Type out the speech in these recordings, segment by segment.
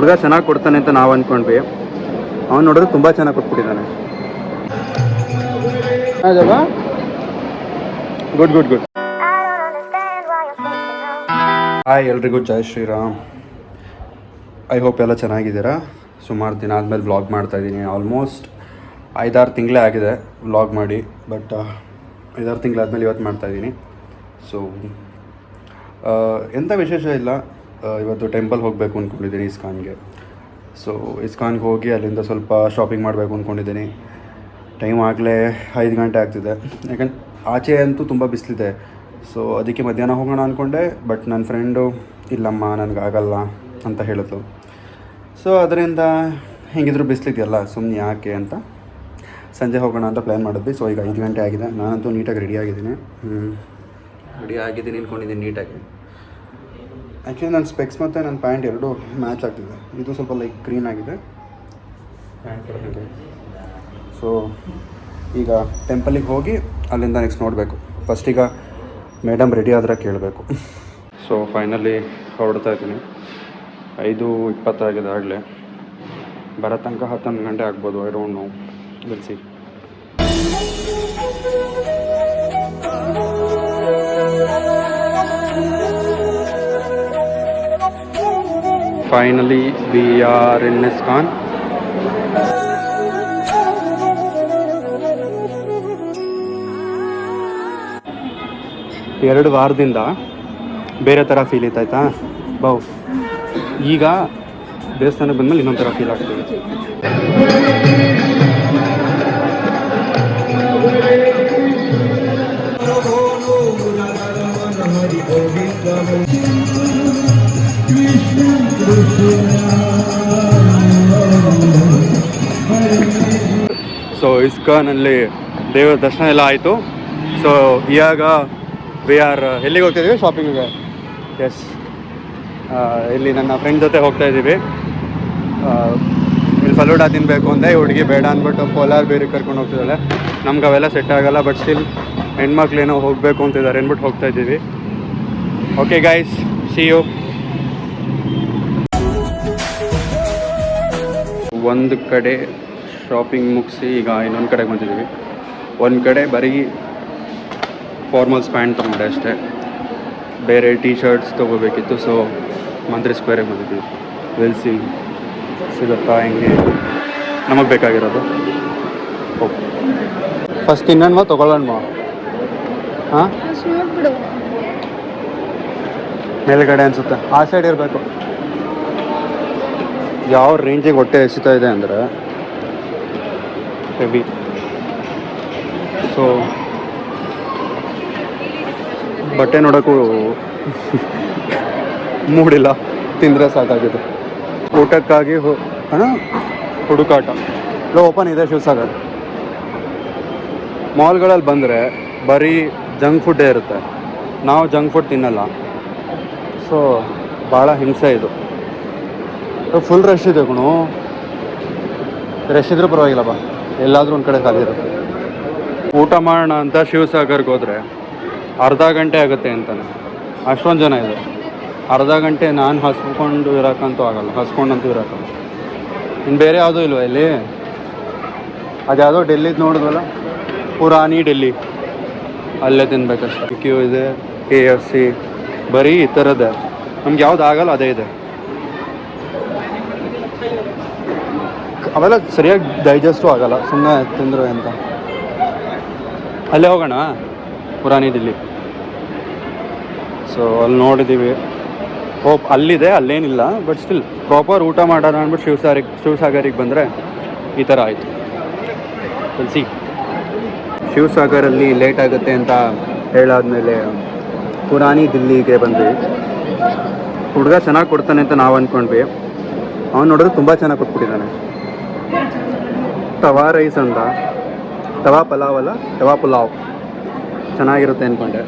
ಹುಡುಗ ಚೆನ್ನಾಗಿ ಕೊಡ್ತಾನೆ ಅಂತ ನಾವು ಅಂದ್ಕೊಂಡ್ವಿ. ಅವ್ನು ನೋಡಿದ್ರೆ ತುಂಬ ಚೆನ್ನಾಗಿ ಕೊಟ್ಬಿಟ್ಟಿದ್ದಾನೆ. ಹೌದಲ್ವಾ? Good good good. ಹಾಯ್ ಎಲ್ರಿಗೂ ಜೈ ಶ್ರೀರಾಮ್. ಐ ಹೋಪ್ ಎಲ್ಲ ಚೆನ್ನಾಗಿದ್ದೀರಾ. ಸುಮಾರು ದಿನ ಆದಮೇಲೆ ವ್ಲಾಗ್ ಮಾಡ್ತಾಯಿದ್ದೀನಿ. ಆಲ್ಮೋಸ್ಟ್ 5-6 ತಿಂಗಳೇ ಆಗಿದೆ ವ್ಲಾಗ್ ಮಾಡಿ, ಬಟ್ 5-6 ತಿಂಗಳಾದಮೇಲೆ ಇವತ್ತು ಮಾಡ್ತಾಯಿದ್ದೀನಿ. ಸೊ ಎಂಥ ವಿಶೇಷ ಇಲ್ಲ. ಇವತ್ತು ಟೆಂಪಲ್ ಹೋಗಬೇಕು ಅಂದ್ಕೊಂಡಿದ್ದೀನಿ, ಇಸ್ಕಾನ್ಗೆ. ಸೊ ಇಸ್ಕಾನ್ಗೆ ಹೋಗಿ ಅಲ್ಲಿಂದ ಸ್ವಲ್ಪ ಶಾಪಿಂಗ್ ಮಾಡಬೇಕು ಅಂದ್ಕೊಂಡಿದ್ದೀನಿ. ಟೈಮ್ ಆಗಲೇ 5 ಗಂಟೆ ಆಗ್ತಿದೆ. ಯಾಕಂದ್ರೆ ಆಚೆ ಅಂತೂ ತುಂಬ ಬಿಸಿಲಿದೆ. ಸೊ ಅದಕ್ಕೆ ಮಧ್ಯಾಹ್ನ ಹೋಗೋಣ ಅಂದ್ಕೊಂಡೆ, ಬಟ್ ನನ್ನ ಫ್ರೆಂಡು ಇಲ್ಲಮ್ಮ ನನಗಾಗಲ್ಲ ಅಂತ ಹೇಳಿದ್ಲು. ಸೊ ಅದರಿಂದ ಹೆಂಗಿದ್ರು ಬಿಸಿಲಿದೆಯಲ್ಲ, ಸುಮ್ಮನೆ ಯಾಕೆ ಅಂತ ಸಂಜೆ ಹೋಗೋಣ ಅಂತ ಪ್ಲ್ಯಾನ್ ಮಾಡಿದ್ವಿ. ಸೊ ಈಗ 5 ಗಂಟೆ ಆಗಿದೆ. ನಾನಂತೂ ನೀಟಾಗಿ ರೆಡಿ ಆಗಿದ್ದೀನಿ ಅಂದ್ಕೊಂಡಿದ್ದೀನಿ ನೀಟಾಗಿ. ಆ್ಯಕ್ಚುಲಿ ನನ್ನ ಸ್ಪೆಕ್ಸ್ ಮತ್ತು ನನ್ನ ಪ್ಯಾಂಟ್ ಎರಡೂ ಮ್ಯಾಚ್ ಆಗ್ತಿದೆ. ಇದು ಸ್ವಲ್ಪ ಲೈಕ್ ಗ್ರೀನ್ ಆಗಿದೆ ಪ್ಯಾಂಟ್ ಹಾಗೆ. ಸೊ ಈಗ ಟೆಂಪಲಿಗೆ ಹೋಗಿ ಅಲ್ಲಿಂದ ನೆಕ್ಸ್ಟ್ ನೋಡಬೇಕು. ಫಸ್ಟೀಗ ಮೇಡಮ್ ರೆಡಿ ಆದರೆ ಕೇಳಬೇಕು. ಸೊ ಫೈನಲಿ ಹೊರಡ್ತಾ ಇದ್ದೀನಿ. 5:20 ಆಗಿದೆ ಆಗಲೇ. ಬರೋ ತನಕ 10 ಗಂಟೆ ಆಗ್ಬೋದು. I don't know, will see. Finally, we are in ISKCON. ಎರಡು ವಾರದಿಂದ ಬೇರೆ ಥರ ಫೀಲ್ ಇತ್ತಾಯ್ತಾ ಬಾವು. ಈಗ ದೇವಸ್ಥಾನಕ್ಕೆ ಬಂದಮೇಲೆ ಇನ್ನೊಂದು ಥರ ಫೀಲ್ ಆಗ್ತದೆ. ಸೊ ಇಸ್ಕಾನಲ್ಲಿ ದೇವರ ದರ್ಶನ ಎಲ್ಲ ಆಯಿತು. ಸೊ ಇವಾಗ ವಿ ಆರ್ ಎಲ್ಲಿಗೆ ಹೋಗ್ತಾಯಿದ್ದೀವಿ? ಶಾಪಿಂಗಿಗೆ. ಎಸ್, ಇಲ್ಲಿ ನನ್ನ ಫ್ರೆಂಡ್ ಜೊತೆ ಹೋಗ್ತಾ ಇದ್ದೀವಿ. ಇಲ್ಲಿ ಫಲೂಡಾ ತಿನ್ನಬೇಕು ಅಂದೆ. ಹುಡುಗಿ ಬೇಡ ಅಂದ್ಬಿಟ್ಟು ಪೋಲಾರ್ ಬೇರೆ ಕರ್ಕೊಂಡು ಹೋಗ್ತಿದ್ದಾಳೆ. ನಮ್ಗೆ ಅವೆಲ್ಲ ಸೆಟ್ ಆಗೋಲ್ಲ, ಬಟ್ ಸ್ಟಿಲ್ ಹೆಣ್ಮಕ್ಳೇನೋ ಹೋಗಬೇಕು ಅಂತಿದ್ದಾರೆ ಅಂದ್ಬಿಟ್ಟು ಹೋಗ್ತಾ ಇದ್ದೀವಿ. Okay guys, see you. ಒಂದು ಕಡೆ ಶಾಪಿಂಗ್ ಮುಗಿಸಿ ಈಗ ಇನ್ನೊಂದು ಕಡೆಗೆ ಬಂದಿದ್ದೀವಿ. ಒಂದು ಕಡೆ ಬರೀ ಫಾರ್ಮಲ್ಸ್ ಪ್ಯಾಂಟ್ ತೊಗೊಂಡೆ ಅಷ್ಟೇ. ಬೇರೆ ಟೀ ಶರ್ಟ್ಸ್ ತೊಗೋಬೇಕಿತ್ತು. ಸೊ ಮಂತ್ರಿ ಸ್ಕ್ವೇರಿಗೆ ಬಂದಿದ್ದೀವಿ. ವಿಲ್ ಸಿ ಸಿಗುತ್ತಾ ಹೆಂಗೆ ನಮಗೆ ಬೇಕಾಗಿರೋದು. ಓಕೆ, ಫಸ್ಟ್ ತಿನ್ನೋಣ ತೊಗೊಳ್ಳೋಣ. ಹಾಂ, ಮೇಲ್ಗಡೆ ಅನಿಸುತ್ತೆ, ಆ ಸೈಡ್ ಇರಬೇಕು. ಯಾವ ರೇಂಜಿಗೆ ಹೊಟ್ಟೆ ಎಸಿತಾ ಇದೆ ಅಂದರೆ ಹೆವಿ. ಸೊ ಬಟ್ಟೆ ನೋಡೋಕ್ಕೂ ಮೂಡಿಲ್ಲ, ತಿಂದರೆ ಸಾಕಾಗಿದೆ. ಊಟಕ್ಕಾಗಿ ಹುಡುಕಾಟ. ಇಲ್ಲ, ಓಪನ್ ಇದೆ ಶಿವಸಾಗರ್. ಮಾಲ್ಗಳಲ್ಲಿ ಬಂದರೆ ಬರೀ ಜಂಕ್ ಫುಡ್ಡೇ ಇರುತ್ತೆ. ನಾವು ಜಂಕ್ ಫುಡ್ ತಿನ್ನಲ್ಲ. ಸೊ ಭಾಳ ಹಿಂಸೆ ಇದು. ಫುಲ್ ರಶ್ ಇದೆ ಕಣೋ. ರಶ್ ಇದ್ರೂ ಪರವಾಗಿಲ್ಲ, ಬಾ ಎಲ್ಲಾದರೂ ಒಂದು ಕಡೆ ಖಾಲಿ ಇರುತ್ತೆ. ಊಟ ಮಾಡೋಣ ಅಂತ ಶಿವಸಾಗರ್ಗೆ ಹೋದರೆ ಅರ್ಧ ಗಂಟೆ ಆಗುತ್ತೆ ಅಂತಾನೆ. ಅಷ್ಟೊಂದು ಜನ ಇದೆ. ಅರ್ಧ ಗಂಟೆ ನಾನು ಹಸ್ಕೊಂಡು ಇರೋಕ್ಕಂತೂ ಆಗಲ್ಲ, ಹಸ್ಕೊಂಡಂತೂ ಇರೋಕ್ಕಲ್ಲ. ಇನ್ನು ಬೇರೆ ಯಾವುದೂ ಇಲ್ವ ಇಲ್ಲಿ? ಅದ್ಯಾವುದೋ ಡೆಲ್ಲಿದು ನೋಡಿದ್ವಲ್ಲ, ಪುರಾಣಿ ಡೆಲ್ಲಿ, ಅಲ್ಲೇ ತಿನ್ಬೇಕಷ್ಟೆ. ಕ್ಯೂ ಇದೆ, KFC, ಬರೀ ಈ ಥರದ್ದೇ. ನಮ್ಗೆ ಯಾವ್ದು ಆಗಲ್ಲ ಅದೇ ಇದೆ. ಅವೆಲ್ಲ ಸರಿಯಾಗಿ ಡೈಜೆಸ್ಟು ಆಗಲ್ಲ, ಸುಮ್ಮನೆ ತಿಂದರು ಅಂತ. ಅಲ್ಲೇ ಹೋಗೋಣ, ಪುರಾಣಿ ಡೆಲ್ಲಿ. ಸೊ ಅಲ್ಲಿ ನೋಡಿದ್ದೀವಿ. ಹೋಪ್ ಅಲ್ಲಿದೆ, ಅಲ್ಲೇನಿಲ್ಲ. ಬಟ್ ಸ್ಟಿಲ್ ಪ್ರಾಪರ್ ಊಟ ಮಾಡೋಣ ಅಂದ್ಬಿಟ್ಟು ಶಿವಸಾಗರಿಗೆ ಬಂದರೆ ಈ ಥರ ಆಯಿತು. ಸಿ, ಶಿವಸಾಗರಲ್ಲಿ ಲೇಟ್ ಆಗುತ್ತೆ ಅಂತ ಹೇಳಾದ್ಮೇಲೆ ಪುರಾಣಿ ಡೆಲ್ಲಿಗೆ ಬಂದ್ವಿ. ಹುಡುಗ ಚೆನ್ನಾಗಿ ಕೊಡ್ತಾನೆ ಅಂತ ನಾವು ಅಂದ್ಕೊಂಡ್ವಿ. ಅವ್ನು ನೋಡಿದ್ರೆ ತುಂಬ ಚೆನ್ನಾಗಿ ಕೊಟ್ಬಿಟ್ಟಿದ್ದಾನೆ. ತವಾ ರೈಸ್ ಅಂತ, ತವಾ ಪಲಾವ್ ಅಲ್ಲ, ತವಾ ಪುಲಾವ್ ಚೆನ್ನಾಗಿರುತ್ತೆ ಅಂದ್ಕೊಂಡೆ.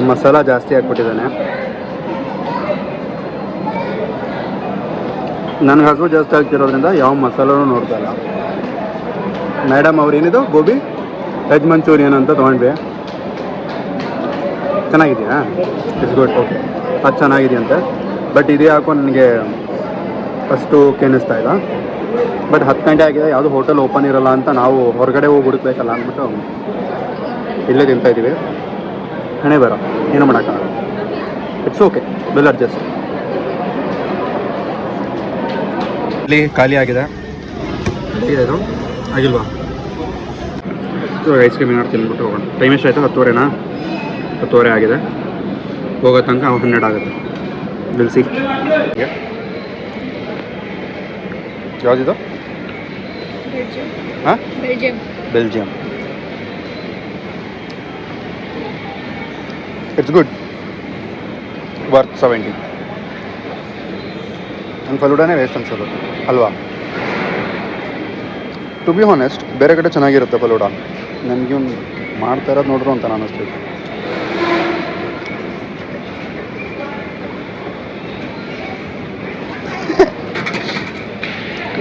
ಮಸಾಲ ಜಾಸ್ತಿ ಹಾಕ್ಬಿಟ್ಟಿದ್ದಾನೆ. ನನಗೆ ಹಸು ಜಾಸ್ತಿ ಆಗ್ತಿರೋದ್ರಿಂದ ಯಾವ ಮಸಾಲೂ ನೋಡ್ತಾ ಇಲ್ಲ. ಮೇಡಮ್ ಅವ್ರು ಏನಿದು ಗೋಬಿ ವೆಜ್ ಮಂಚೂರಿಯನ್ ಅಂತ ತೊಗೊಂಡ್ವಿ. ಚೆನ್ನಾಗಿದೆಯಾ? It's good. ಓಕೆ, ಅದು ಚೆನ್ನಾಗಿದೆಯಂತೆ. ಬಟ್ ಇದು ಯಾಕೋ ನನಗೆ ಅಷ್ಟು ಕೆನ್ನಿಸ್ತಾ ಇಲ್ಲ. ಬಟ್ 10 ಗಂಟೆ ಆಗಿದೆ, ಯಾವುದೂ ಹೋಟೆಲ್ ಓಪನ್ ಇರೋಲ್ಲ ಅಂತ ನಾವು ಹೊರಗಡೆ ಹೋಗಿ ಹುಡುಕ್ಬೇಕಲ್ಲ ಅಂದ್ಬಿಟ್ಟು ಇಲ್ಲೇ ತಿಂತಾಯಿದ್ದೀವಿ. ಹಣೆ ಬರ, ಏನೂ ಮಾಡೋಕ್ಕಾಗಲ್ಲ. It's okay, will adjust. ಇಲ್ಲಿ ಖಾಲಿ ಆಗಿದೆ ಇದು ಆಗಿಲ್ವಾ? ಐಸ್ ಕ್ರೀಮ್ ಏನಾದ್ರು ತಿಂದ್ಬಿಟ್ಟು ಹೋಗೋಣ. ಟೈಮ್ ಎಷ್ಟಾಯಿತು? 10:30ನಾ? 10:30 ಆಗಿದೆ. ಹೋಗೋ ತನಕ 12 ಆಗುತ್ತೆ. ಬಿಲ್ಸಿ ಯಾವುದಿದು? ಹಾಂ, ಬೆಲ್ಜಿಯಂ. It's good, worth 70. ನನ್ನ ಫಲೂಡಾನೇ ವೇಸ್ಟ್ ಅನ್ಸೋದು ಅಲ್ವಾ? ಟು ಬಿ ಹಾನೆಸ್ಟ್, ಬೇರೆ ಕಡೆ ಚೆನ್ನಾಗಿರುತ್ತೆ ಫಲೂಡ. ನನಗೆ ಮಾಡ್ತಾ ಇರೋದು ನೋಡ್ರು ಅಂತ ಅನ್ನಿಸ್ತಿತ್ತು.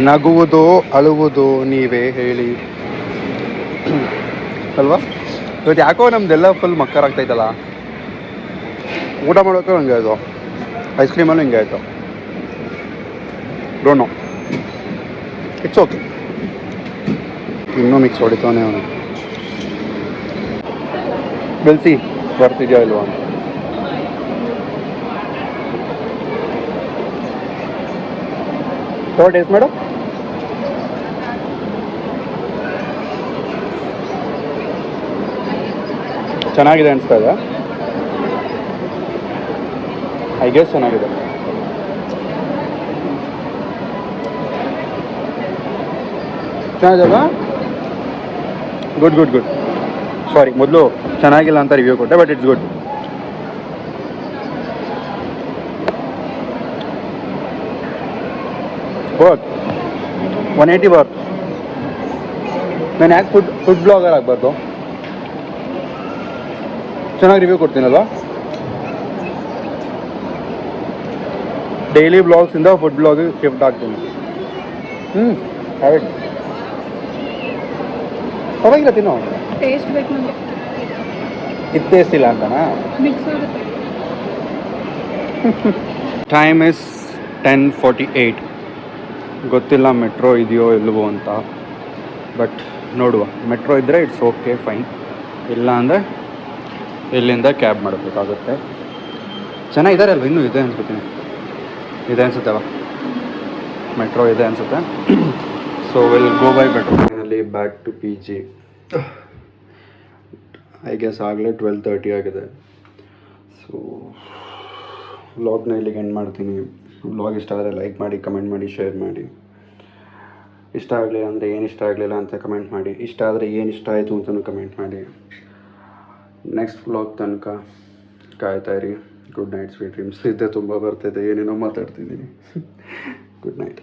ನಗುವುದು ಅಳುವುದು ನೀವೇ ಹೇಳಿ ಅಲ್ವಾ? ಇವತ್ತು ಯಾಕೋ ನಮ್ದೆಲ್ಲ ಫುಲ್ ಮಕ್ಕರಾಗ್ತೈತಲ್ಲ. ಊಟ ಮಾಡೋಕ್ಕೂ ಹಂಗೆ ಆಯಿತು, ಐಸ್ ಕ್ರೀಮಲ್ಲೂ ಹಿಂಗೆ ಆಯಿತು. Don't know, it's okay. ಇನ್ನೂ ಮಿಕ್ಸ್ ಹೊಡಿತಾನೆ ಅವನು. ಬೆಲ್ಸಿ ಬರ್ತಿದ್ಯಾ ಇಲ್ವಾ ಅಂತ. ಟೇಸ್ಟ್ ಮಾಡು. ಚೆನ್ನಾಗಿದೆ ಅನಿಸ್ತಾ ಇದೆ. ಐ ಗೆಸ್ ಚೆನ್ನಾಗಿದೆ. ಚೆನ್ನಾಗಿದೆಲ್ಲ. Good good good. ಸಾರಿ, ಮೊದಲು ಚೆನ್ನಾಗಿಲ್ಲ ಅಂತ ರಿವ್ಯೂ ಕೊಟ್ಟೆ, but it's good. Worth 180 worth. ನಾನು ಯಾಕೆ ಫುಡ್ ಬ್ಲಾಗರ್ ಆಗಬಾರ್ದು? ಚೆನ್ನಾಗಿ ರಿವ್ಯೂ ಕೊಡ್ತೀನಲ್ವಾ? ಡೈಲಿ ಬ್ಲಾಗ್ಸಿಂದ ಫುಡ್ ಬ್ಲಾಗಿಗೆ ಶಿಫ್ಟ್ ಆಗ್ತೀನಿ. ಹ್ಯಾವಿಟ್ ಪರವಾಗಿಲ್ಲ, ತಿನ್ನೋ. ಟೇಸ್ಟ್ ಬೇಕು ನನಗೆ. ಇದು ಟೇಸ್ಟ್ ಇಲ್ಲ ಅಂತನಾ? ಮಿಕ್ಸ್ ಆಗುತ್ತೆ. Time is 10:48. ಗೊತ್ತಿಲ್ಲ ಮೆಟ್ರೋ ಇದೆಯೋ ಇಲ್ವೋ ಅಂತ, ಬಟ್ ನೋಡುವ. ಮೆಟ್ರೋ ಇದ್ದರೆ ಇಟ್ಸ್ ಓಕೆ, ಫೈನ್. ಇಲ್ಲ ಅಂದರೆ ಇಲ್ಲಿಂದ ಕ್ಯಾಬ್ ಮಾಡಬೇಕಾಗುತ್ತೆ. ಚೆನ್ನಾಗಿದ್ದಾರೆ ಅಲ್ವ? ಇನ್ನೂ ಇದೆ ಅನ್ಕೋತೀನಿ. ಇದೆ ಅನ್ಸುತ್ತವ, ಮೆಟ್ರೋ ಇದೆ ಅನಿಸುತ್ತೆ. So will go by metro. Finally back to PG. I guess ಆಗಲೇ 12:30 ಆಗಿದೆ. ಸೊ ವ್ಲಾಗ್ನ ಇಲ್ಲಿಗೆ ಎಂಡ್ ಮಾಡ್ತೀನಿ. ವ್ಲಾಗ್ ಇಷ್ಟ ಆದರೆ ಲೈಕ್ ಮಾಡಿ, ಕಮೆಂಟ್ ಮಾಡಿ, ಶೇರ್ ಮಾಡಿ. ಇಷ್ಟ ಆಗಲಿಲ್ಲ ಅಂದರೆ ಏನು ಇಷ್ಟ ಆಗಲಿಲ್ಲ ಅಂತ ಕಮೆಂಟ್ ಮಾಡಿ. ಇಷ್ಟ ಆದರೆ ಏನು ಇಷ್ಟ ಆಯಿತು ಅಂತಲೂ ಕಮೆಂಟ್ ಮಾಡಿ. ನೆಕ್ಸ್ಟ್ ವ್ಲಾಗ್ ತನಕ ಕಾಯ್ತಾಯಿರಿ. Good night, sweet dreams. ನಿದ್ದೆ ತುಂಬ ಬರ್ತಾಯಿದೆ, ಏನೇನೋ ಮಾತಾಡ್ತಿದ್ದೀನಿ. Good night.